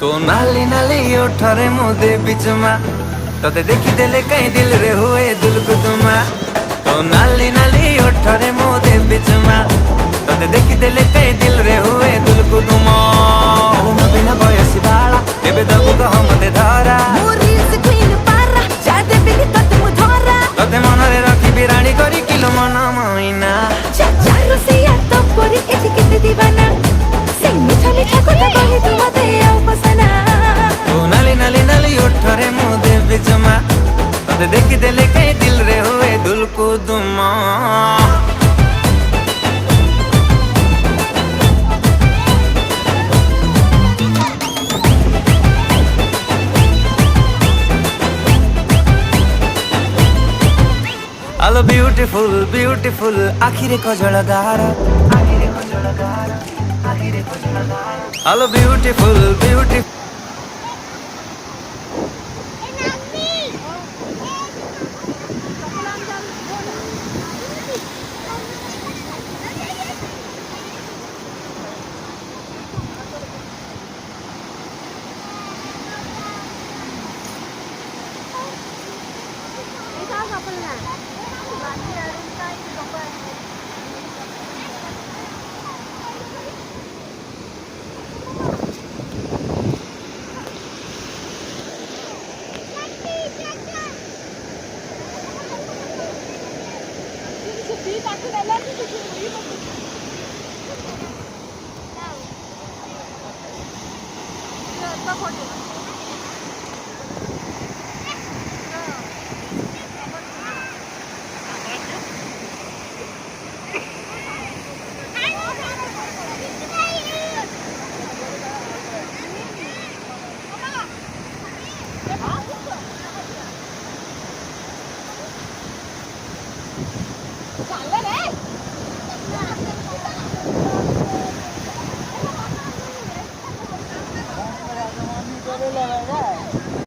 तो नाली नाली ओठरे मुदे बीच में तोते देखी देले कहीं दिल रे हुए दिल को तुमा। तो नाली नाली ओठरे मुदे बीच में तोते देखी देले कहीं दिल रे हुए दिल को तुमा। न बिना बयसी बाला एबे दबु तो हमते धरा तोते मनरे रखी बिराणी करी किलो मन महीना। तो नाली नाली नाली ओठरे मुदे बीच में तोते देखी देले कहीं दिल रे हुए दिल को तुमा। Hello beautiful, beautiful, आखिरे को जलगारा, आखिरे को जलगारा, आखिरे को जलगारा। Hello beautiful, beautiful.